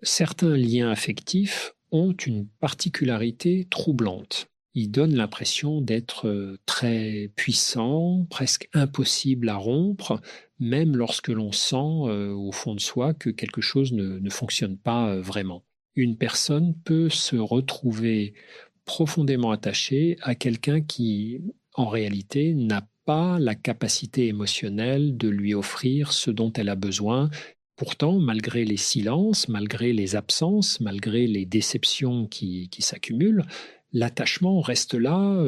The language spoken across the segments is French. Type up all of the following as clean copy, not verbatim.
Certains liens affectifs ont une particularité troublante. Ils donnent l'impression d'être très puissants, presque impossibles à rompre, même lorsque l'on sent au fond de soi que quelque chose ne fonctionne pas vraiment. Une personne peut se retrouver profondément attachée à quelqu'un qui, en réalité, n'a pas la capacité émotionnelle de lui offrir ce dont elle a besoin. Pourtant, malgré les silences, malgré les absences, malgré les déceptions qui s'accumulent, l'attachement reste là,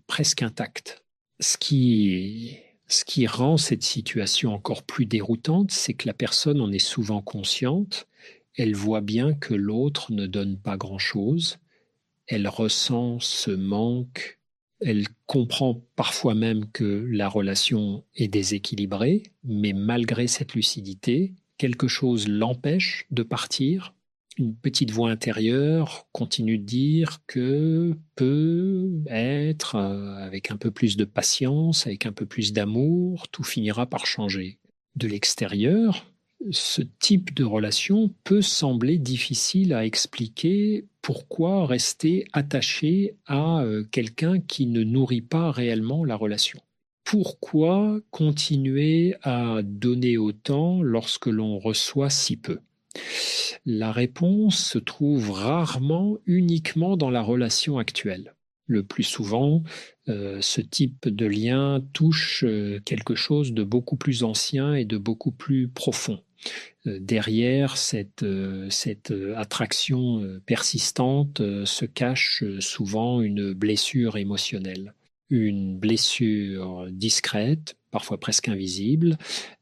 presque intact. Ce qui rend cette situation encore plus déroutante, c'est que la personne en est souvent consciente, elle voit bien que l'autre ne donne pas grand-chose, elle ressent ce manque, elle comprend parfois même que la relation est déséquilibrée, mais malgré cette lucidité, quelque chose l'empêche de partir. Une petite voix intérieure continue de dire que peut-être, avec un peu plus de patience, avec un peu plus d'amour, tout finira par changer. De l'extérieur, ce type de relation peut sembler difficile à expliquer. Pourquoi rester attaché à quelqu'un qui ne nourrit pas réellement la relation? Pourquoi continuer à donner autant lorsque l'on reçoit si peu? La réponse se trouve rarement uniquement dans la relation actuelle. Le plus souvent, ce type de lien touche quelque chose de beaucoup plus ancien et de beaucoup plus profond. Derrière cette attraction persistante se cache souvent une blessure émotionnelle, une blessure discrète, parfois presque invisible,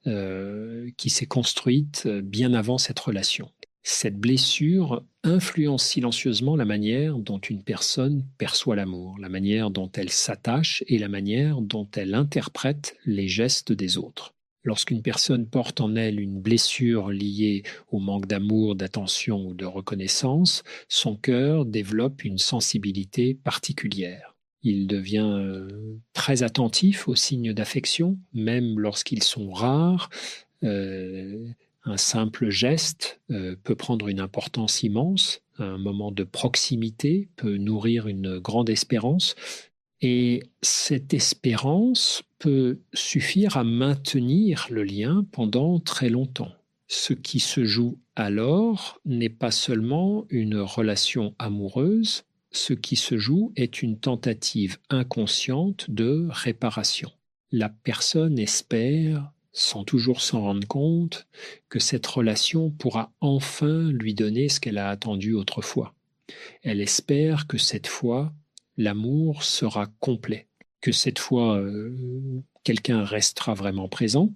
qui s'est construite bien avant cette relation. Cette blessure influence silencieusement la manière dont une personne perçoit l'amour, la manière dont elle s'attache et la manière dont elle interprète les gestes des autres. Lorsqu'une personne porte en elle une blessure liée au manque d'amour, d'attention ou de reconnaissance, son cœur développe une sensibilité particulière. Il devient très attentif aux signes d'affection, même lorsqu'ils sont rares. Euh, un simple geste peut prendre une importance immense. Un moment de proximité peut nourrir une grande espérance. Et cette espérance peut suffire à maintenir le lien pendant très longtemps. Ce qui se joue alors n'est pas seulement une relation amoureuse, ce qui se joue est une tentative inconsciente de réparation. La personne espère, sans toujours s'en rendre compte, que cette relation pourra enfin lui donner ce qu'elle a attendu autrefois. Elle espère que cette fois, l'amour sera complet, que cette fois, quelqu'un restera vraiment présent,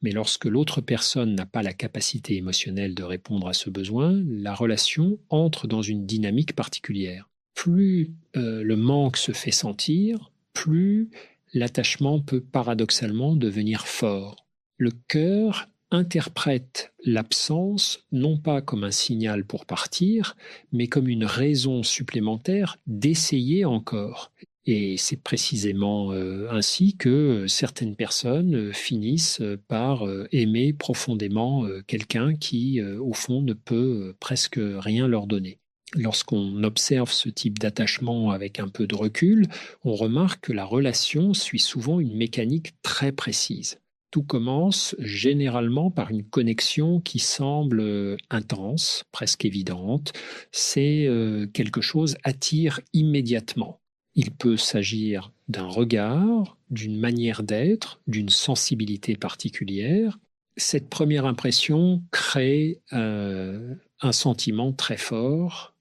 mais lorsque l'autre personne n'a pas la capacité émotionnelle de répondre à ce besoin, la relation entre dans une dynamique particulière. Plus le manque se fait sentir, plus l'attachement peut paradoxalement devenir fort. Le cœur interprète l'absence non pas comme un signal pour partir, mais comme une raison supplémentaire d'essayer encore. Et c'est précisément ainsi que certaines personnes finissent par aimer profondément quelqu'un qui, au fond, ne peut presque rien leur donner. Lorsqu'on observe ce type d'attachement avec un peu de recul, on remarque que la relation suit souvent une mécanique très précise. Tout commence généralement par une connexion qui semble intense, presque évidente. C'est quelque chose attire immédiatement. Il peut s'agir d'un regard, d'une manière d'être, d'une sensibilité particulière. Cette première impression crée un sentiment très fort,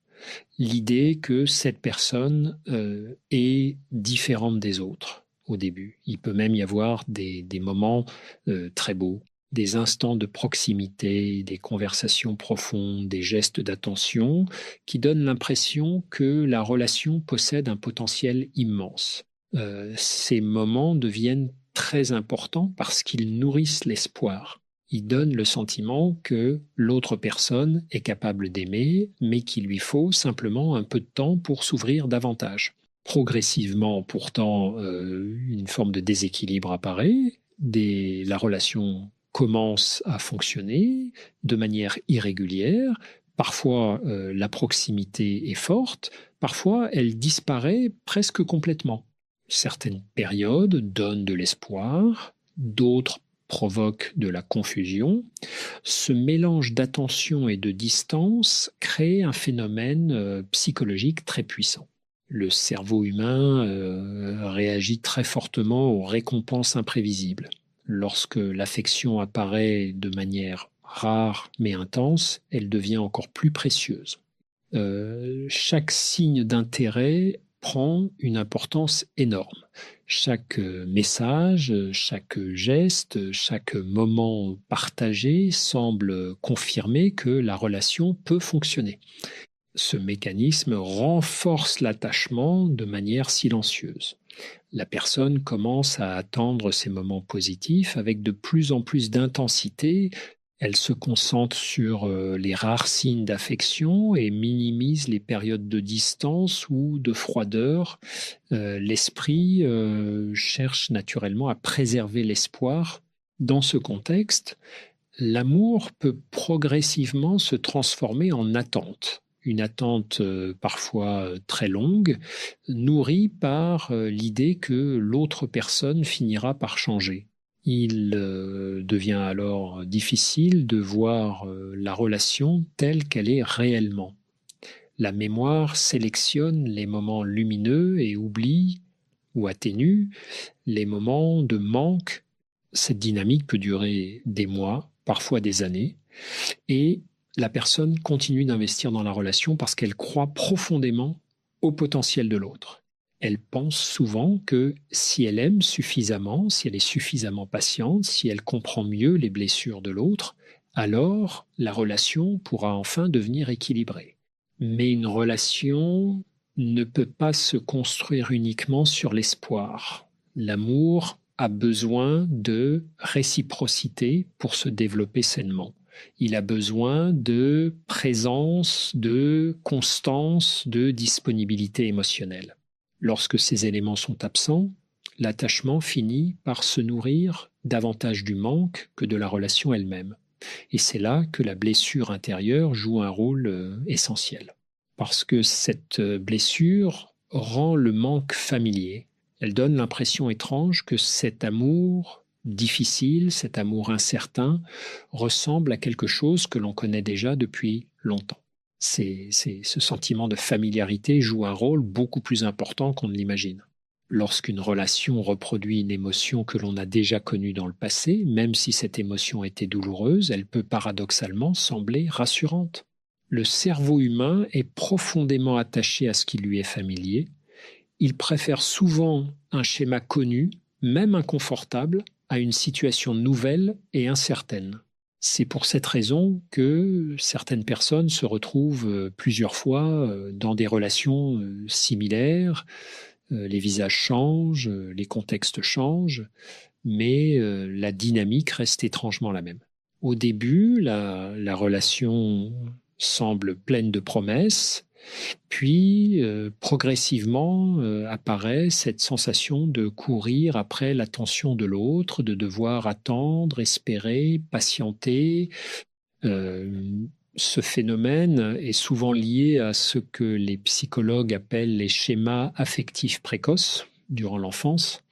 l'idée que cette personne est différente des autres au début. Il peut même y avoir des moments très beaux, des instants de proximité, des conversations profondes, des gestes d'attention qui donnent l'impression que la relation possède un potentiel immense. Ces moments deviennent très importants parce qu'ils nourrissent l'espoir. Ils donnent le sentiment que l'autre personne est capable d'aimer, mais qu'il lui faut simplement un peu de temps pour s'ouvrir davantage. Progressivement, pourtant, une forme de déséquilibre apparaît, la relation commence à fonctionner de manière irrégulière, Parfois, la proximité est forte, parfois elle disparaît presque complètement. Certaines périodes donnent de l'espoir, d'autres provoquent de la confusion. Ce mélange d'attention et de distance crée un phénomène psychologique très puissant. Le cerveau humain réagit très fortement aux récompenses imprévisibles. Lorsque l'affection apparaît de manière rare mais intense, elle devient encore plus précieuse. Chaque signe d'intérêt prend une importance énorme. Chaque message, chaque geste, chaque moment partagé semble confirmer que la relation peut fonctionner. Ce mécanisme renforce l'attachement de manière silencieuse. La personne commence à attendre ces moments positifs avec de plus en plus d'intensité. Elle se concentre sur les rares signes d'affection et minimise les périodes de distance ou de froideur. L'esprit cherche naturellement à préserver l'espoir. Dans ce contexte, l'amour peut progressivement se transformer en attente. Une attente parfois très longue, nourrie par l'idée que l'autre personne finira par changer. Il devient alors difficile de voir la relation telle qu'elle est réellement. La mémoire sélectionne les moments lumineux et oublie ou atténue les moments de manque. Cette dynamique peut durer des mois, parfois des années, et la personne continue d'investir dans la relation parce qu'elle croit profondément au potentiel de l'autre. Elle pense souvent que si elle aime suffisamment, si elle est suffisamment patiente, si elle comprend mieux les blessures de l'autre, alors la relation pourra enfin devenir équilibrée. Mais une relation ne peut pas se construire uniquement sur l'espoir. L'amour a besoin de réciprocité pour se développer sainement. Il a besoin de présence, de constance, de disponibilité émotionnelle. Lorsque ces éléments sont absents, l'attachement finit par se nourrir davantage du manque que de la relation elle-même. Et c'est là que la blessure intérieure joue un rôle essentiel. Parce que cette blessure rend le manque familier. Elle donne l'impression étrange que cet amour difficile, cet amour incertain, ressemble à quelque chose que l'on connaît déjà depuis longtemps. Ce sentiment de familiarité joue un rôle beaucoup plus important qu'on ne l'imagine. Lorsqu'une relation reproduit une émotion que l'on a déjà connue dans le passé, même si cette émotion était douloureuse, elle peut paradoxalement sembler rassurante. Le cerveau humain est profondément attaché à ce qui lui est familier. Il préfère souvent un schéma connu, même inconfortable, à une situation nouvelle et incertaine. C'est pour cette raison que certaines personnes se retrouvent plusieurs fois dans des relations similaires. Les visages changent, les contextes changent, mais la dynamique reste étrangement la même. Au début, la relation semble pleine de promesses, puis progressivement apparaît cette sensation de courir après l'attention de l'autre, de devoir attendre, espérer, patienter. Ce phénomène est souvent lié à ce que les psychologues appellent les schémas affectifs précoces durant l'enfance.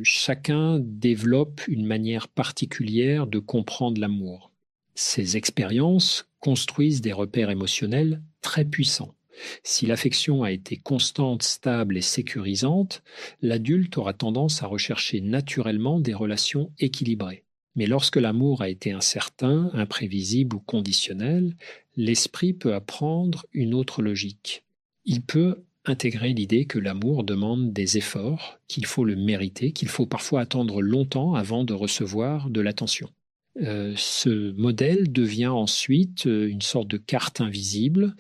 Chacun développe une manière particulière de comprendre l'amour. Ces expériences construisent des repères émotionnels très puissants. Si l'affection a été constante, stable et sécurisante, l'adulte aura tendance à rechercher naturellement des relations équilibrées. Mais lorsque l'amour a été incertain, imprévisible ou conditionnel, l'esprit peut apprendre une autre logique. Il peut intégrer l'idée que l'amour demande des efforts, qu'il faut le mériter, qu'il faut parfois attendre longtemps avant de recevoir de l'attention. Ce modèle devient ensuite une sorte de carte invisible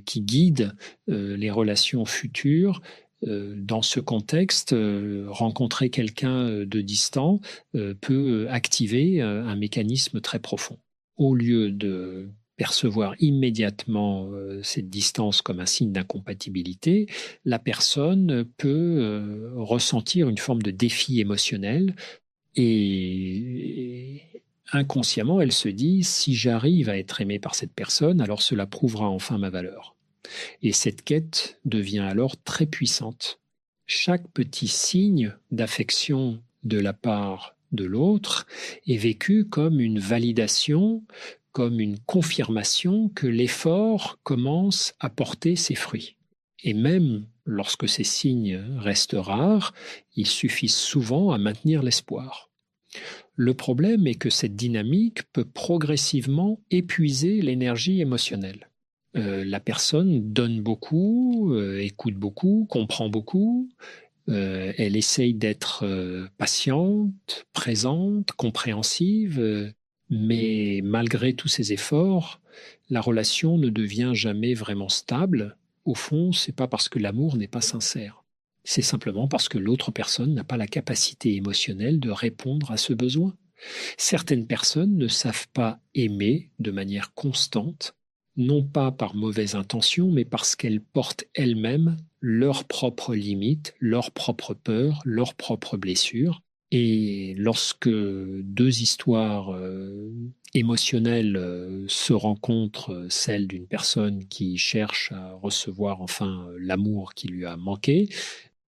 qui guide les relations futures. Dans ce contexte, rencontrer quelqu'un de distant peut activer un mécanisme très profond. Au lieu de percevoir immédiatement cette distance comme un signe d'incompatibilité, la personne peut ressentir une forme de défi émotionnel et Inconsciemment, elle se dit, si j'arrive à être aimé par cette personne, alors cela prouvera enfin ma valeur. Et cette quête devient alors très puissante. Chaque petit signe d'affection de la part de l'autre est vécu comme une validation, comme une confirmation que l'effort commence à porter ses fruits. Et même lorsque ces signes restent rares, ils suffisent souvent à maintenir l'espoir. Le problème est que cette dynamique peut progressivement épuiser l'énergie émotionnelle. La personne donne beaucoup, écoute beaucoup, comprend beaucoup, elle essaye d'être patiente, présente, compréhensive, mais malgré tous ces efforts, la relation ne devient jamais vraiment stable. Au fond, c'est pas parce que l'amour n'est pas sincère. C'est simplement parce que l'autre personne n'a pas la capacité émotionnelle de répondre à ce besoin. Certaines personnes ne savent pas aimer de manière constante, non pas par mauvaise intention, mais parce qu'elles portent elles-mêmes leurs propres limites, leurs propres peurs, leurs propres blessures. Et lorsque deux histoires émotionnelles se rencontrent, celle d'une personne qui cherche à recevoir enfin l'amour qui lui a manqué,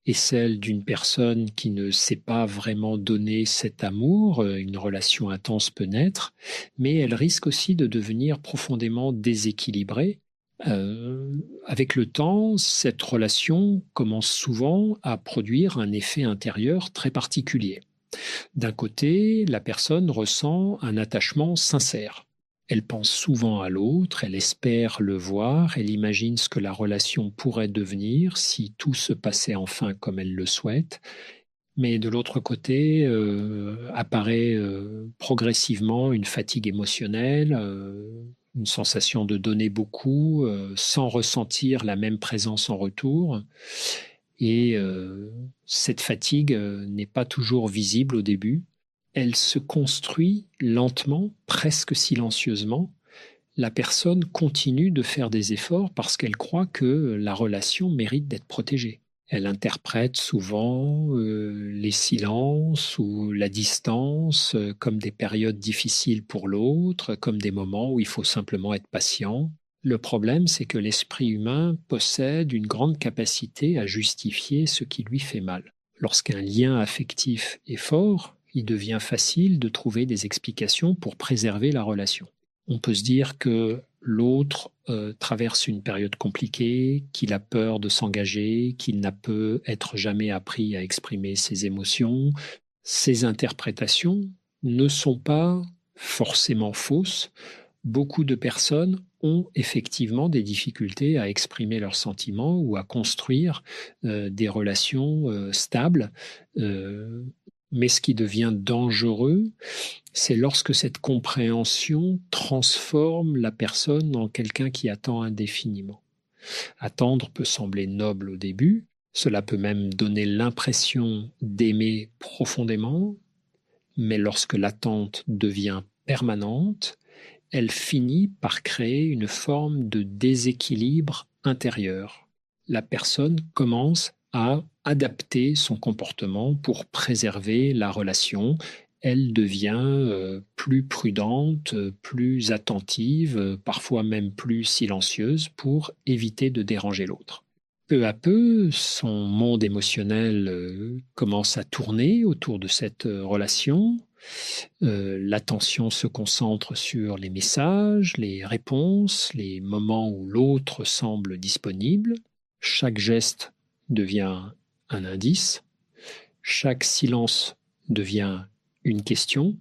et celle d'une personne qui ne sait pas vraiment donner cet amour, une relation intense peut naître, mais elle risque aussi de devenir profondément déséquilibrée. Avec le temps, cette relation commence souvent à produire un effet intérieur très particulier. D'un côté, la personne ressent un attachement sincère. Elle pense souvent à l'autre, elle espère le voir, elle imagine ce que la relation pourrait devenir si tout se passait enfin comme elle le souhaite. Mais de l'autre côté, apparaît progressivement une fatigue émotionnelle, une sensation de donner beaucoup sans ressentir la même présence en retour. Et cette fatigue n'est pas toujours visible au début. Elle se construit lentement, presque silencieusement. La personne continue de faire des efforts parce qu'elle croit que la relation mérite d'être protégée. Elle interprète souvent les silences ou la distance comme des périodes difficiles pour l'autre, comme des moments où il faut simplement être patient. Le problème, c'est que l'esprit humain possède une grande capacité à justifier ce qui lui fait mal. Lorsqu'un lien affectif est fort, il devient facile de trouver des explications pour préserver la relation. On peut se dire que l'autre traverse une période compliquée, qu'il a peur de s'engager, qu'il n'a peut-être jamais appris à exprimer ses émotions. Ces interprétations ne sont pas forcément fausses. Beaucoup de personnes ont effectivement des difficultés à exprimer leurs sentiments ou à construire des relations stables. Mais ce qui devient dangereux, c'est lorsque cette compréhension transforme la personne en quelqu'un qui attend indéfiniment. Attendre peut sembler noble au début, cela peut même donner l'impression d'aimer profondément, mais lorsque l'attente devient permanente, elle finit par créer une forme de déséquilibre intérieur. La personne commence à adapter son comportement pour préserver la relation. Elle devient plus prudente, plus attentive, parfois même plus silencieuse pour éviter de déranger l'autre. Peu à peu, son monde émotionnel commence à tourner autour de cette relation. L'attention se concentre sur les messages, les réponses, les moments où l'autre semble disponible. Chaque geste devient un indice. Chaque silence devient une question.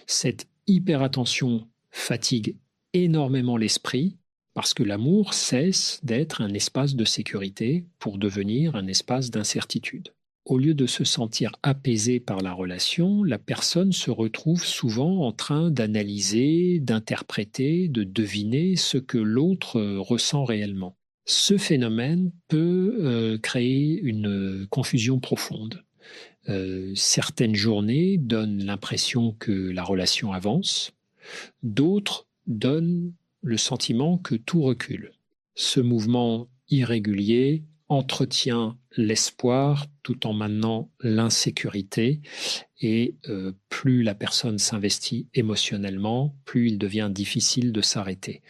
Cette hyperattention fatigue énormément l'esprit parce que l'amour cesse d'être un espace de sécurité pour devenir un espace d'incertitude. Au lieu de se sentir apaisé par la relation, la personne se retrouve souvent en train d'analyser, d'interpréter, de deviner ce que l'autre ressent réellement. Ce phénomène peut créer une confusion profonde. Certaines journées donnent l'impression que la relation avance, d'autres donnent le sentiment que tout recule. Ce mouvement irrégulier entretient l'espoir tout en maintenant l'insécurité. Et plus la personne s'investit émotionnellement, plus il devient difficile de s'arrêter.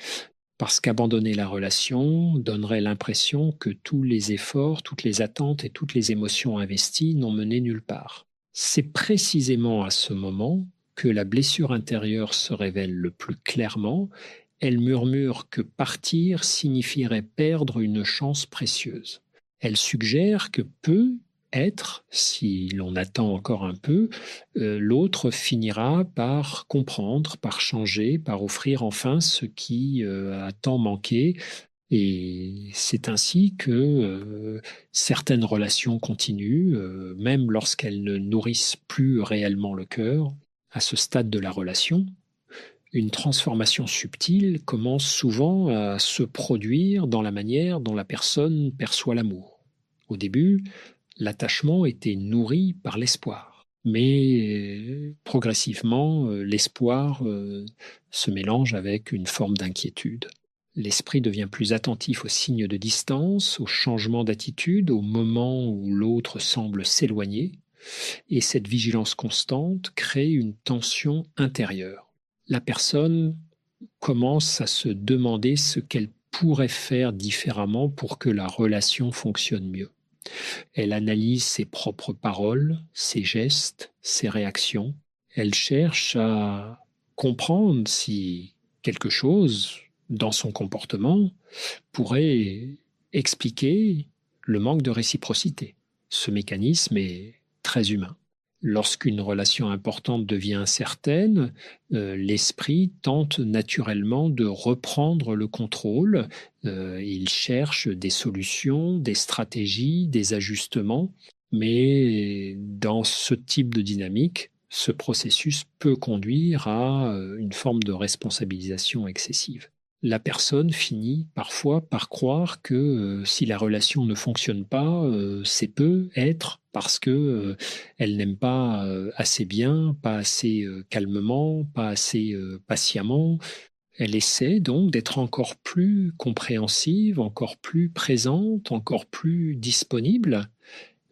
Parce qu'abandonner la relation donnerait l'impression que tous les efforts, toutes les attentes et toutes les émotions investies n'ont mené nulle part. C'est précisément à ce moment que la blessure intérieure se révèle le plus clairement. Elle murmure que partir signifierait perdre une chance précieuse. Elle suggère que peut-être, si l'on attend encore un peu, l'autre finira par comprendre, par changer, par offrir enfin ce qui a tant manqué. Et c'est ainsi que certaines relations continuent, même lorsqu'elles ne nourrissent plus réellement le cœur. À ce stade de la relation, une transformation subtile commence souvent à se produire dans la manière dont la personne perçoit l'amour. Au début, l'attachement était nourri par l'espoir. Mais progressivement, l'espoir se mélange avec une forme d'inquiétude. L'esprit devient plus attentif aux signes de distance, aux changements d'attitude, au moment où l'autre semble s'éloigner. Et cette vigilance constante crée une tension intérieure. La personne commence à se demander ce qu'elle pourrait faire différemment pour que la relation fonctionne mieux. Elle analyse ses propres paroles, ses gestes, ses réactions. Elle cherche à comprendre si quelque chose dans son comportement pourrait expliquer le manque de réciprocité. Ce mécanisme est très humain. Lorsqu'une relation importante devient incertaine, l'esprit tente naturellement de reprendre le contrôle. Il cherche des solutions, des stratégies, des ajustements. Mais dans ce type de dynamique, ce processus peut conduire à une forme de responsabilisation excessive. La personne finit parfois par croire que si la relation ne fonctionne pas, c'est peut-être parce que elle n'aime pas assez bien, pas assez calmement, pas assez patiemment. Elle essaie donc d'être encore plus compréhensive, encore plus présente, encore plus disponible,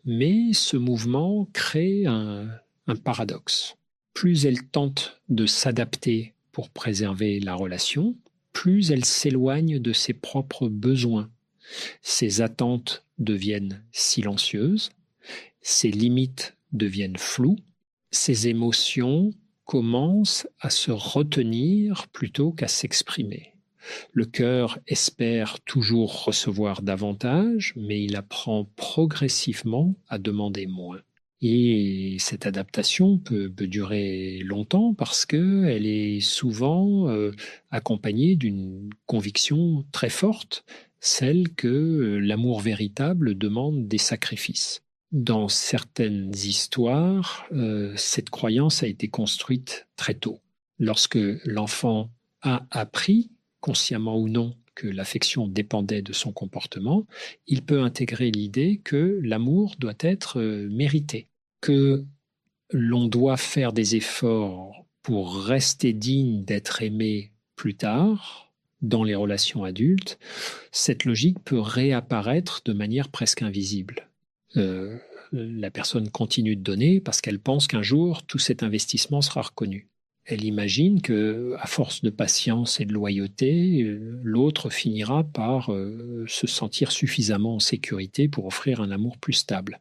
mais ce mouvement crée un paradoxe. Plus elle tente de s'adapter pour préserver la relation, plus elle s'éloigne de ses propres besoins. Ses attentes deviennent silencieuses, ses limites deviennent floues, ses émotions commencent à se retenir plutôt qu'à s'exprimer. Le cœur espère toujours recevoir davantage, mais il apprend progressivement à demander moins. Et cette adaptation peut durer longtemps parce qu'elle est souvent accompagnée d'une conviction très forte, celle que l'amour véritable demande des sacrifices. Dans certaines histoires, cette croyance a été construite très tôt. Lorsque l'enfant a appris, consciemment ou non, que l'affection dépendait de son comportement, il peut intégrer l'idée que l'amour doit être mérité, que l'on doit faire des efforts pour rester digne d'être aimé plus tard, dans les relations adultes. Cette logique peut réapparaître de manière presque invisible. La personne continue de donner parce qu'elle pense qu'un jour, tout cet investissement sera reconnu. Elle imagine que, à force de patience et de loyauté, l'autre finira par se sentir suffisamment en sécurité pour offrir un amour plus stable.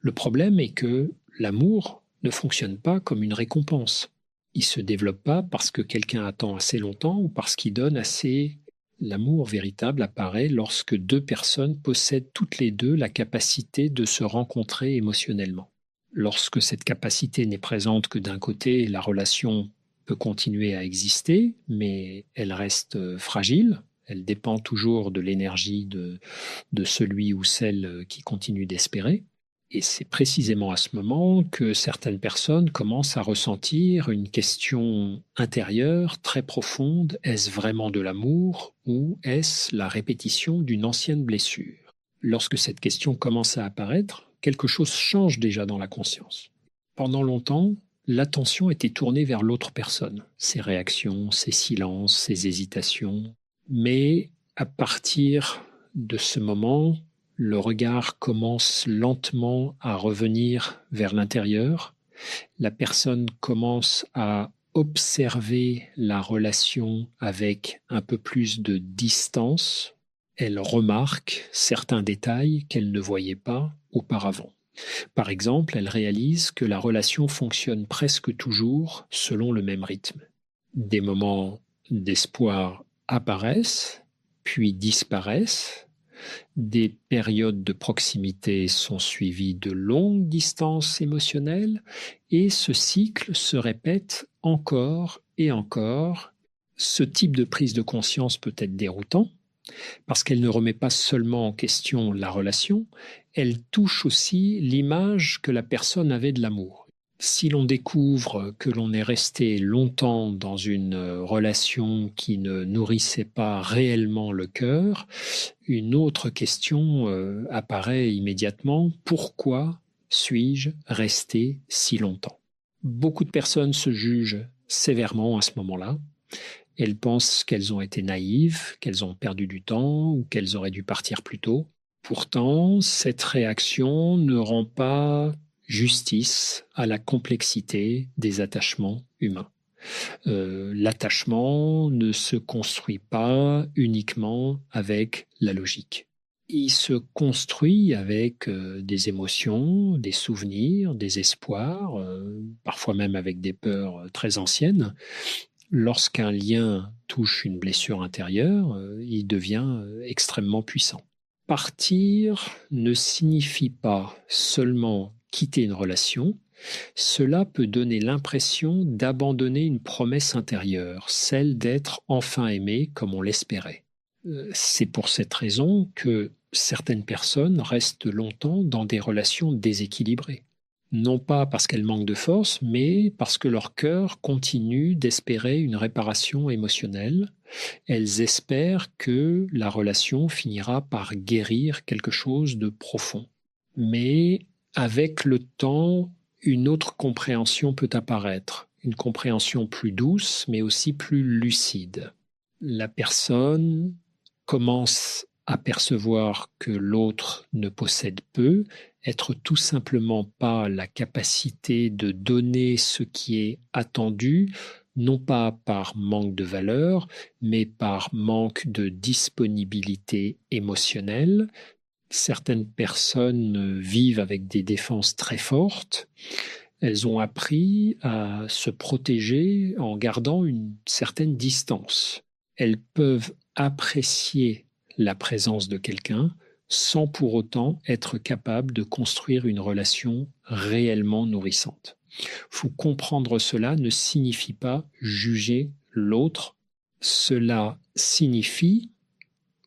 Le problème est que l'amour ne fonctionne pas comme une récompense. Il ne se développe pas parce que quelqu'un attend assez longtemps ou parce qu'il donne assez. L'amour véritable apparaît lorsque deux personnes possèdent toutes les deux la capacité de se rencontrer émotionnellement. Lorsque cette capacité n'est présente que d'un côté, la relation peut continuer à exister, mais elle reste fragile. Elle dépend toujours de l'énergie de celui ou celle qui continue d'espérer. Et c'est précisément à ce moment que certaines personnes commencent à ressentir une question intérieure très profonde. Est-ce vraiment de l'amour ou est-ce la répétition d'une ancienne blessure? Lorsque cette question commence à apparaître, quelque chose change déjà dans la conscience. Pendant longtemps, l'attention était tournée vers l'autre personne, ses réactions, ses silences, ses hésitations. Mais à partir de ce moment, le regard commence lentement à revenir vers l'intérieur. La personne commence à observer la relation avec un peu plus de distance. Elle remarque certains détails qu'elle ne voyait pas auparavant. Par exemple, elle réalise que la relation fonctionne presque toujours selon le même rythme. Des moments d'espoir apparaissent, puis disparaissent. Des périodes de proximité sont suivies de longues distances émotionnelles et ce cycle se répète encore et encore. Ce type de prise de conscience peut être déroutant parce qu'elle ne remet pas seulement en question la relation, elle touche aussi l'image que la personne avait de l'amour. Si l'on découvre que l'on est resté longtemps dans une relation qui ne nourrissait pas réellement le cœur, une autre question apparaît immédiatement. Pourquoi suis-je resté si longtemps? Beaucoup de personnes se jugent sévèrement à ce moment-là. Elles pensent qu'elles ont été naïves, qu'elles ont perdu du temps ou qu'elles auraient dû partir plus tôt. Pourtant, cette réaction ne rend pas justice à la complexité des attachements humains. L'attachement ne se construit pas uniquement avec la logique. Il se construit avec des émotions, des souvenirs, des espoirs, parfois même avec des peurs très anciennes. Lorsqu'un lien touche une blessure intérieure, il devient extrêmement puissant. Partir ne signifie pas seulement quitter une relation, cela peut donner l'impression d'abandonner une promesse intérieure, celle d'être enfin aimé comme on l'espérait. C'est pour cette raison que certaines personnes restent longtemps dans des relations déséquilibrées. Non pas parce qu'elles manquent de force, mais parce que leur cœur continue d'espérer une réparation émotionnelle. Elles espèrent que la relation finira par guérir quelque chose de profond. Mais avec le temps, une autre compréhension peut apparaître, une compréhension plus douce, mais aussi plus lucide. La personne commence à percevoir que l'autre ne possède peu, être tout simplement pas la capacité de donner ce qui est attendu, non pas par manque de valeur, mais par manque de disponibilité émotionnelle. Certaines personnes vivent avec des défenses très fortes. Elles ont appris à se protéger en gardant une certaine distance. Elles peuvent apprécier la présence de quelqu'un sans pour autant être capables de construire une relation réellement nourrissante. Faut comprendre cela ne signifie pas juger l'autre. Cela signifie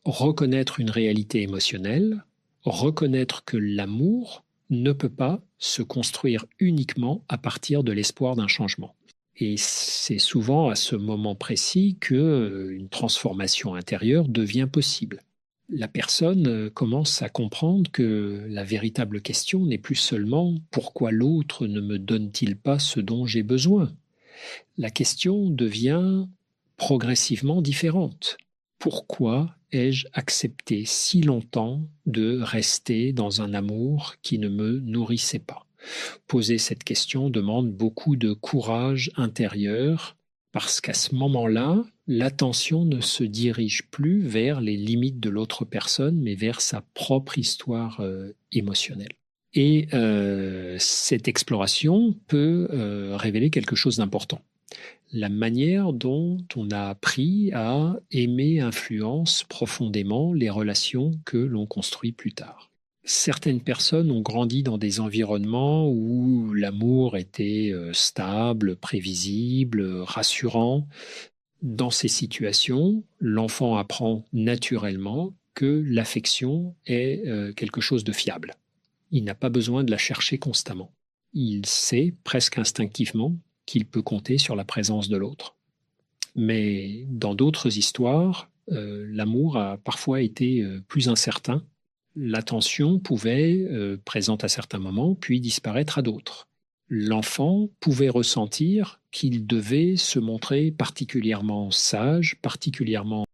reconnaître une réalité émotionnelle, reconnaître que l'amour ne peut pas se construire uniquement à partir de l'espoir d'un changement. Et c'est souvent à ce moment précis qu'une transformation intérieure devient possible. La personne commence à comprendre que la véritable question n'est plus seulement « pourquoi l'autre ne me donne-t-il pas ce dont j'ai besoin ?» La question devient progressivement différente. Pourquoi ai-je accepté si longtemps de rester dans un amour qui ne me nourrissait pas? Poser cette question demande beaucoup de courage intérieur parce qu'à ce moment-là, l'attention ne se dirige plus vers les limites de l'autre personne, mais vers sa propre histoire émotionnelle. Et cette exploration peut révéler quelque chose d'important. La manière dont on a appris à aimer influence profondément les relations que l'on construit plus tard. Certaines personnes ont grandi dans des environnements où l'amour était stable, prévisible, rassurant. Dans ces situations, l'enfant apprend naturellement que l'affection est quelque chose de fiable. Il n'a pas besoin de la chercher constamment. Il sait presque instinctivement qu'il peut compter sur la présence de l'autre. Mais dans d'autres histoires, l'amour a parfois été plus incertain. L'attention pouvait, présente à certains moments, puis disparaître à d'autres. L'enfant pouvait ressentir qu'il devait se montrer particulièrement sage, particulièrement